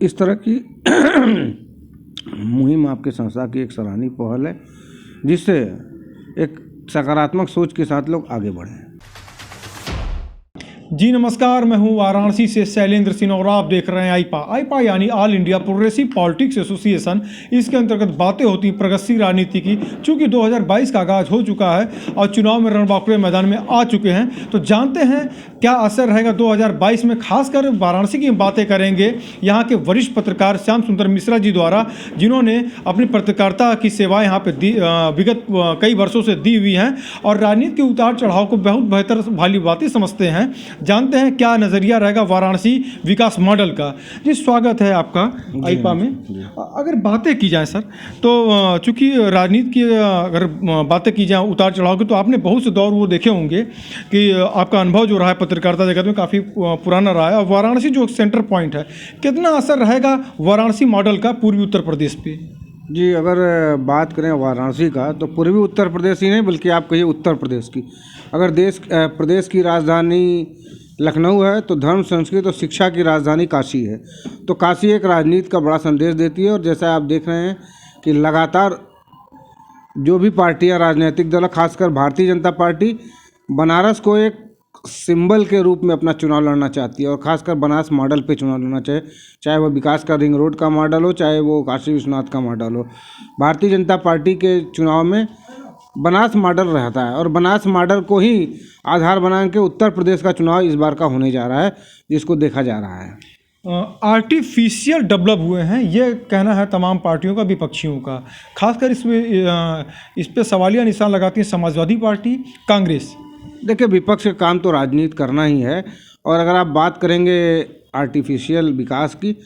इस तरह की मुहिम आपके संस्था की एक सराहनीय पहल है, जिससे एक सकारात्मक सोच के साथ लोग आगे बढ़ें। जी नमस्कार, मैं हूं वाराणसी से शैलेंद्र सिंह और आप देख रहे हैं आईपा यानी all India progressive politics association. इसके अंतर्गत बातें होती हैं प्रगतिशील राजनीति की। चूंकि 2022 का आगाज हो चुका है और चुनाव में रणबांकुरे मैदान में आ चुके हैं, तो जानते हैं क्या असर रहेगा 2022 में। खासकर वाराणसी की बातें करेंगे यहाँ के वरिष्ठ पत्रकार श्याम सुंदर मिश्रा जी द्वारा, जिन्होंने अपनी पत्रकारिता की सेवाएँ यहाँ पर विगत कई वर्षों से दी हुई हैं और राजनीति के उतार चढ़ाव को बहुत बेहतर भाली बातें समझते हैं। जानते हैं क्या नज़रिया रहेगा वाराणसी विकास मॉडल का। जी स्वागत है आपका आईपा में। अगर बातें की जाए सर, तो चूँकि राजनीति की अगर बातें की जाए उतार चढ़ाव की, तो आपने बहुत से दौर वो देखे होंगे कि आपका अनुभव जो रहा है पत्रकारिता जगत में काफ़ी पुराना रहा है। और वाराणसी जो सेंटर पॉइंट है, कितना असर रहेगा वाराणसी मॉडल का पूर्वी उत्तर प्रदेश पे? जी, अगर बात करें वाराणसी का, तो पूर्वी उत्तर प्रदेश ही नहीं बल्कि आप कहिए उत्तर प्रदेश की। अगर प्रदेश की राजधानी लखनऊ है, तो धर्म, संस्कृति और शिक्षा की राजधानी काशी है। तो काशी एक राजनीति का बड़ा संदेश देती है। और जैसा आप देख रहे हैं कि लगातार जो भी पार्टियां, राजनीतिक दल, खासकर भारतीय जनता पार्टी बनारस को एक सिंबल के रूप में अपना चुनाव लड़ना चाहती है, और खासकर बनारस मॉडल पे चुनाव लड़ना चाहे वो विकास का रिंग रोड का मॉडल हो, चाहे वो काशी विश्वनाथ का मॉडल हो। भारतीय जनता पार्टी के चुनाव में बनारस मॉडल रहता है, और बनारस मॉडल को ही आधार बना के उत्तर प्रदेश का चुनाव इस बार का होने जा रहा है, जिसको देखा जा रहा है। आर्टिफिशियल डेवलप हुए हैं, ये कहना है तमाम पार्टियों का, विपक्षियों का। खासकर इस पे सवालिया निशान लगाती है समाजवादी पार्टी, कांग्रेस। देखिए, विपक्ष का काम तो राजनीति करना ही है। और अगर आप बात करेंगे आर्टिफिशियल विकास की,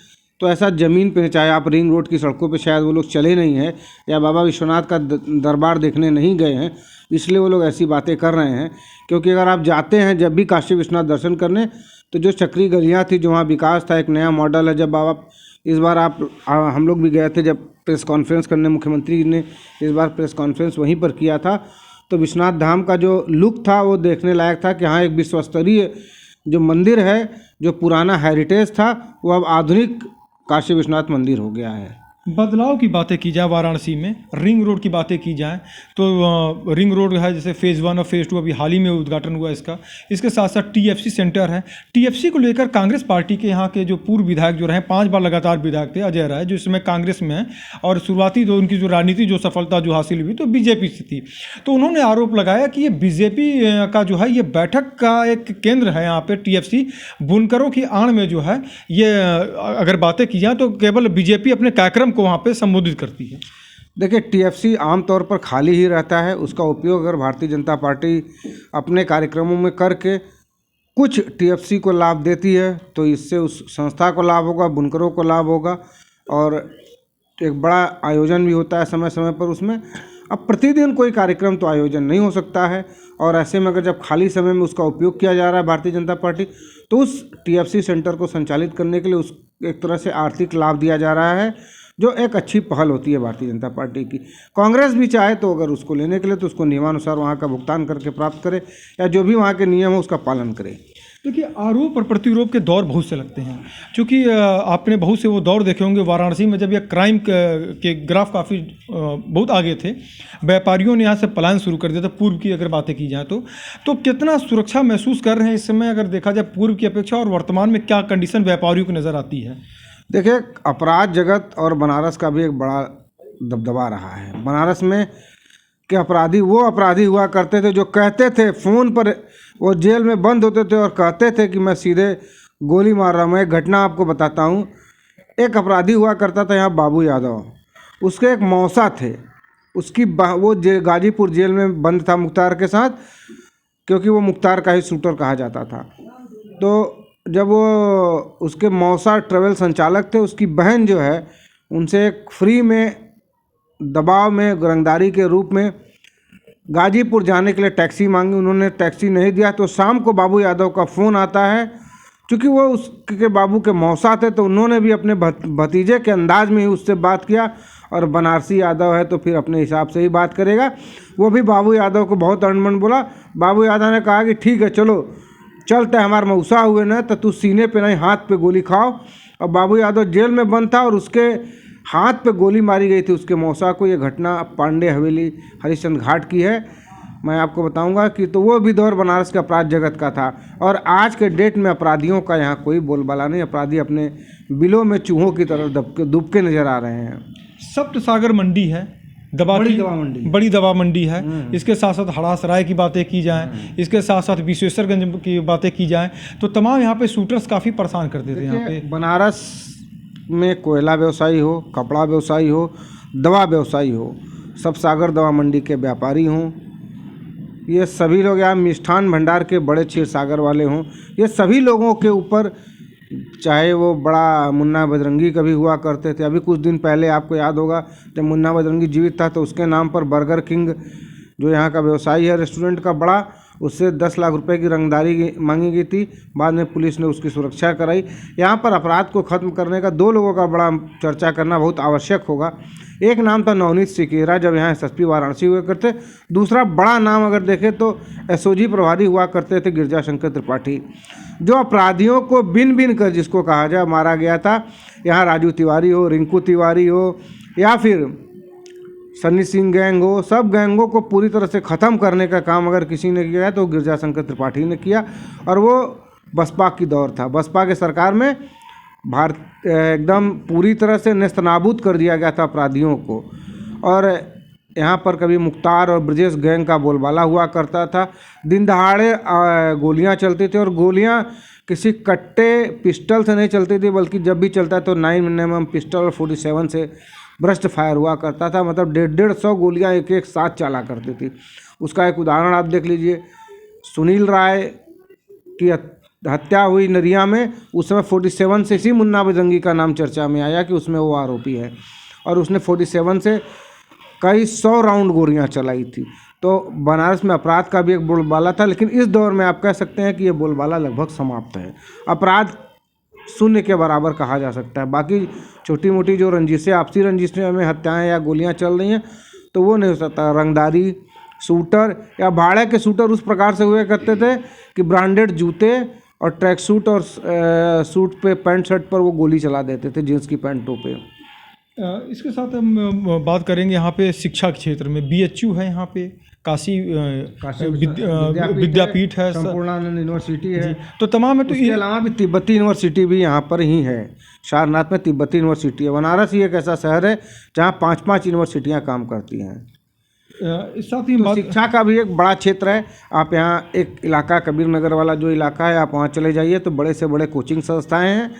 तो ऐसा ज़मीन पे, चाहे आप रिंग रोड की सड़कों पे शायद वो लोग चले नहीं हैं, या बाबा विश्वनाथ का दरबार देखने नहीं गए हैं, इसलिए वो लोग ऐसी बातें कर रहे हैं। क्योंकि अगर आप जाते हैं जब भी काशी विश्वनाथ दर्शन करने, तो जो चक्री गलियाँ थी, जो वहाँ विकास था, एक नया मॉडल है। जब आप इस बार हम लोग भी गए थे जब प्रेस कॉन्फ्रेंस करने, मुख्यमंत्री ने इस बार प्रेस कॉन्फ्रेंस वहीं पर किया था, तो विश्वनाथ धाम का जो लुक था वो देखने लायक था कि हाँ, एक विश्वस्तरीय जो मंदिर है, जो पुराना हेरिटेज था, वो अब आधुनिक काशी विश्वनाथ मंदिर हो गया है। बदलाव की बातें की जाए वाराणसी में, रिंग रोड की बातें की जाए, तो रिंग रोड है जैसे फेज़ 1 और फेज़ 2 अभी हाल ही में उद्घाटन हुआ इसका। इसके साथ साथ टीएफसी सेंटर है। टीएफसी को लेकर कांग्रेस पार्टी के यहाँ के जो पूर्व विधायक जो रहे, 5 बार लगातार विधायक थे, अजय राय, जो इसमें कांग्रेस में है, और शुरुआती जो उनकी जो राजनीति जो सफलता जो हासिल हुई तो बीजेपी से थी। तो उन्होंने आरोप लगाया कि ये बीजेपी का जो है ये बैठक का एक केंद्र है यहाँ पे टीएफसी। बुनकरों की आड़ में जो है ये अगर बातें की जाए, तो केवल बीजेपी अपने कार्यक्रम को वहाँ पे संबोधित करती है। देखिए, टीएफसी आमतौर पर खाली ही रहता है। उसका उपयोग अगर भारतीय जनता पार्टी अपने कार्यक्रमों में करके कुछ टीएफसी को लाभ देती है, तो इससे उस संस्था को लाभ होगा, बुनकरों को लाभ होगा, और एक बड़ा आयोजन भी होता है समय समय पर उसमें। अब प्रतिदिन कोई कार्यक्रम तो आयोजन नहीं हो सकता है, और ऐसे में अगर जब खाली समय में उसका उपयोग किया जा रहा है भारतीय जनता पार्टी, तो उस टीएफसी सेंटर को संचालित करने के लिए उस एक तरह से आर्थिक लाभ दिया जा रहा है, जो एक अच्छी पहल होती है भारतीय जनता पार्टी की। कांग्रेस भी चाहे तो अगर उसको लेने के लिए, तो उसको नियमानुसार वहाँ का भुगतान करके प्राप्त करे, या जो भी वहाँ के नियम हो उसका पालन करे। देखिए, आरोप और प्रतिरोप के दौर बहुत से लगते हैं, क्योंकि आपने बहुत से वो दौर देखे होंगे वाराणसी में, जब ये क्राइम के ग्राफ काफ़ी बहुत आगे थे। व्यापारियों ने यहाँ से पलायन शुरू कर दिया था, पूर्व की अगर बातें की जाए तो कितना सुरक्षा महसूस कर रहे हैं इस समय, अगर देखा जाए पूर्व की अपेक्षा, और वर्तमान में क्या कंडीशन व्यापारियों को नज़र आती है? देखिए, अपराध जगत और बनारस का भी एक बड़ा दबदबा रहा है। बनारस में के अपराधी वो अपराधी हुआ करते थे जो कहते थे फ़ोन पर, वो जेल में बंद होते थे और कहते थे कि मैं सीधे गोली मार रहा हूँ। मैं एक घटना आपको बताता हूँ। एक अपराधी हुआ करता था यहाँ, बाबू यादव, उसके एक मौसा थे, उसकी वो गाजीपुर जेल में बंद था मुख्तार के साथ, क्योंकि वो मुख्तार का ही शूटर कहा जाता था। तो जब वो उसके मौसा ट्रेवल संचालक थे, उसकी बहन जो है उनसे एक फ्री में दबाव में रंगदारी के रूप में गाजीपुर जाने के लिए टैक्सी मांगी। उन्होंने टैक्सी नहीं दिया, तो शाम को बाबू यादव का फ़ोन आता है। चूँकि वो उसके बाबू के मौसा थे, तो उन्होंने भी अपने भतीजे के अंदाज में ही उससे बात किया, और बनारसी यादव है तो फिर अपने हिसाब से ही बात करेगा। वो भी बाबू यादव को बहुत अनमन बोला। बाबू यादव ने कहा कि ठीक है चलो, चलते हमारे मऊसा हुए ना तो तू सीने पे नहीं हाथ पे गोली खाओ। और बाबू यादव जेल में बंद था और उसके हाथ पे गोली मारी गई थी उसके मौसा को। ये घटना पांडे हवेली हरिश्चंद्र घाट की है। मैं आपको बताऊंगा कि तो वो भी दौर बनारस के अपराध जगत का था। और आज के डेट में अपराधियों का यहाँ कोई बोलबाला नहीं। अपराधी अपने बिलों में चूहों की तरह दुबके नजर आ रहे हैं। सप्त सागर मंडी है, बड़ी दवा मंडी है। इसके साथ साथ हड़ासराय की बातें की जाएं, इसके साथ साथ विश्वेश्वरगंज की बातें की जाएं, तो तमाम यहाँ पे शूटर्स काफ़ी परेशान करते थे। यहाँ पे बनारस में कोयला व्यवसायी हो, कपड़ा व्यवसायी हो, दवा व्यवसायी हो, सब सागर दवा मंडी के व्यापारी हों, ये सभी लोग, यहाँ मिष्ठान भंडार के बड़े क्षीर सागर वाले हों, ये सभी लोगों के ऊपर, चाहे वो बड़ा मुन्ना बजरंगी कभी हुआ करते थे। अभी कुछ दिन पहले आपको याद होगा जब मुन्ना बजरंगी जीवित था तो उसके नाम पर बर्गर किंग जो यहाँ का व्यवसायी है रेस्टोरेंट का बड़ा, उससे 10 लाख रुपए की रंगदारी मांगी गई थी। बाद में पुलिस ने उसकी सुरक्षा कराई। यहाँ पर अपराध को ख़त्म करने का 2 लोगों का बड़ा चर्चा करना बहुत आवश्यक होगा। एक नाम था नवनीत सिकेरा, जब यहाँ एसएसपी वाराणसी हुए करते। दूसरा बड़ा नाम अगर देखें तो एसओजी प्रभारी हुआ करते थे गिरजा शंकर त्रिपाठी, जो अपराधियों को बिन बिन कर, जिसको कहा जाए, मारा गया था। यहाँ राजू तिवारी हो, रिंकू तिवारी हो, या फिर सन्नी सिंह गैंग हो, सब गैंगों को पूरी तरह से ख़त्म करने का काम अगर किसी ने किया है तो गिरजा शंकर त्रिपाठी ने किया। और वो बसपा की दौर था। बसपा के सरकार में भारत एकदम पूरी तरह से नेस्तनाबूद कर दिया गया था अपराधियों को। और यहाँ पर कभी मुख्तार और ब्रजेश गैंग का बोलबाला हुआ करता था। दिन दहाड़े गोलियाँ चलती थी और गोलियाँ किसी कट्टे पिस्टल से नहीं चलती थी, बल्कि जब भी चलता तो 9mm पिस्टल और 47 से ब्रस्ट फायर हुआ करता था। मतलब 150 गोलियाँ एक साथ चला करती थी। उसका एक उदाहरण आप देख लीजिए, सुनील राय की हत्या हुई नरिया में, उस समय 47 से इसी मुन्ना बजरंगी का नाम चर्चा में आया कि उसमें वो आरोपी है, और उसने 47 से कई 100 राउंड गोलियां चलाई थी। तो बनारस में अपराध का भी एक बोलबाला था, लेकिन इस दौर में आप कह सकते हैं कि ये बोलबाला लगभग समाप्त है। अपराध शून्य के बराबर कहा जा सकता है। बाकी छोटी मोटी जो रंजिशें, आपसी रंजिशें में हत्याएं या गोलियां चल रही हैं, तो वो नहीं हो सकता। रंगदारी शूटर या भाड़े के शूटर उस प्रकार से हुए करते थे कि ब्रांडेड जूते और ट्रैक सूट और सूट पे, पैंट शर्ट पर वो गोली चला देते थे, जींस की पैंटों पे। इसके साथ हम बात करेंगे यहाँ पे शिक्षा के क्षेत्र में। बीएचयू है यहाँ पे, काशी विद्यापीठ है, संपूर्णानंद यूनिवर्सिटी है, तो तमाम है। तो इसके अलावा भी तिब्बती यूनिवर्सिटी भी यहाँ पर ही है। सारनाथ में तिब्बती यूनिवर्सिटी है। बनारस ही एक ऐसा शहर है जहाँ 5-5 यूनिवर्सिटियाँ काम करती हैं। इस साथ ही तो शिक्षा का भी एक बड़ा क्षेत्र है। आप यहाँ एक इलाका कबीर नगर वाला जो इलाका है, आप वहाँ चले जाइए तो बड़े से बड़े कोचिंग संस्थाएँ हैं।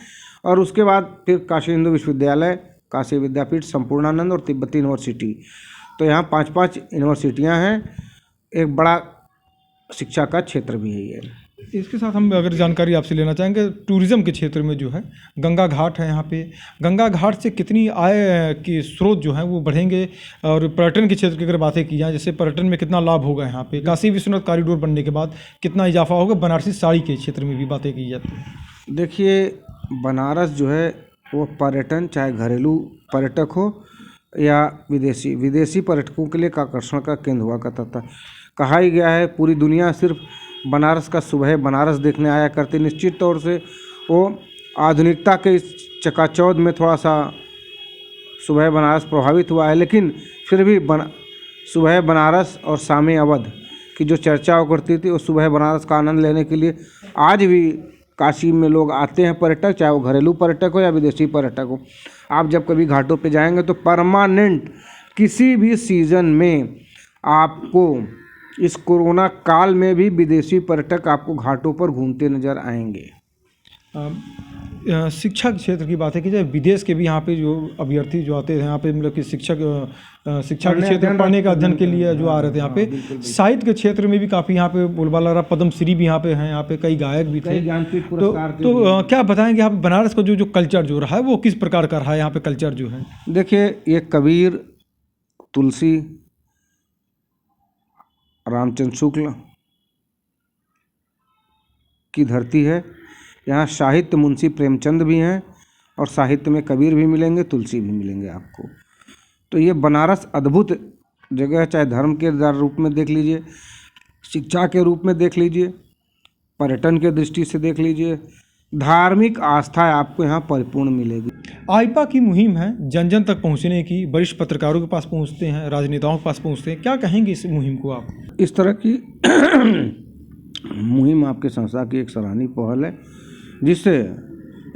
और उसके बाद फिर काशी हिंदू विश्वविद्यालय, काशी विद्यापीठ, संपूर्णानंद और तिब्बती यूनिवर्सिटी। तो यहाँ 5-5 यूनिवर्सिटियाँ हैं। एक बड़ा शिक्षा का क्षेत्र भी है ये। इसके साथ हम अगर जानकारी आपसे लेना चाहेंगे, टूरिज़्म के क्षेत्र में जो है गंगा घाट है यहाँ पे, गंगा घाट से कितनी आय के स्रोत जो हैं वो बढ़ेंगे। और पर्यटन के क्षेत्र की अगर बातें की जाए, जैसे पर्यटन में कितना लाभ होगा यहाँ पे, काशी विश्वनाथ कॉरिडोर बनने के बाद कितना इजाफा होगा, बनारसी साड़ी के क्षेत्र में भी बातें की जाती हैं। देखिए, बनारस जो है वो पर्यटन, चाहे घरेलू पर्यटक हो या विदेशी पर्यटकों के लिए एक आकर्षण का केंद्र हुआ करता था। कहा ही गया है पूरी दुनिया सिर्फ बनारस का सुबह बनारस देखने आया करती। निश्चित तौर से वो आधुनिकता के इस चकाचौंध में थोड़ा सा सुबह बनारस प्रभावित हुआ है, लेकिन फिर भी सुबह बनारस और शाम अवध की जो चर्चा हो करती थी, उस सुबह बनारस का आनंद लेने के लिए आज भी काशी में लोग आते हैं पर्यटक, चाहे वो घरेलू पर्यटक हो या विदेशी पर्यटक हो। आप जब कभी घाटों पे जाएंगे तो परमानेंट किसी भी सीज़न में आपको, इस कोरोना काल में भी विदेशी पर्यटक आपको घाटों पर घूमते नज़र आएंगे। शिक्षा के क्षेत्र की बात है कि जाए, विदेश के भी यहाँ पे जो अभ्यर्थी जो आते हैं यहाँ पे, मतलब कि शिक्षा के क्षेत्र में पढ़ने का अध्ययन के लिए जो आ रहे थे यहाँ पे। साहित्य के क्षेत्र में भी काफ़ी यहाँ पे बोलबाला रहा, पद्मश्री भी यहाँ पे हैं, यहाँ पे कई गायक भी थे। तो क्या बताएंगे आप, बनारस का जो कल्चर जो रहा है वो किस प्रकार का रहा है यहाँ पे कल्चर जो है? देखिए, ये कबीर, तुलसी, रामचंद्र शुक्ल की धरती है। यहाँ साहित्य मुंशी प्रेमचंद भी हैं और साहित्य में कबीर भी मिलेंगे, तुलसी भी मिलेंगे आपको। तो ये बनारस अद्भुत जगह है, चाहे धर्म के रूप में देख लीजिए, शिक्षा के रूप में देख लीजिए, पर्यटन के दृष्टि से देख लीजिए, धार्मिक आस्था आपको यहाँ परिपूर्ण मिलेगी। आईपा की मुहिम है जन जन तक पहुंचने की, वरिष्ठ पत्रकारों के पास पहुंचते हैं, राजनेताओं के पास पहुंचते हैं, क्या कहेंगे इस मुहिम को आप? इस तरह की मुहिम आपके संस्था की एक सराहनीय पहल है, जिससे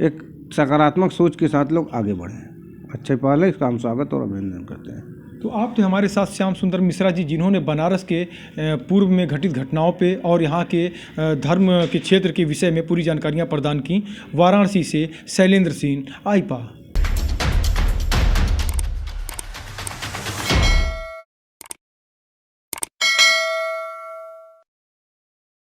एक सकारात्मक सोच के साथ लोग आगे बढ़ें। अच्छे पहल है, इसका हम स्वागत और अभिनंदन करते हैं। तो आप थे हमारे साथ श्याम सुंदर मिश्रा जी, जिन्होंने बनारस के पूर्व में घटित घटनाओं पे और यहाँ के धर्म के क्षेत्र के विषय में पूरी जानकारियाँ प्रदान की। वाराणसी से शैलेंद्र सिंह, आईपा।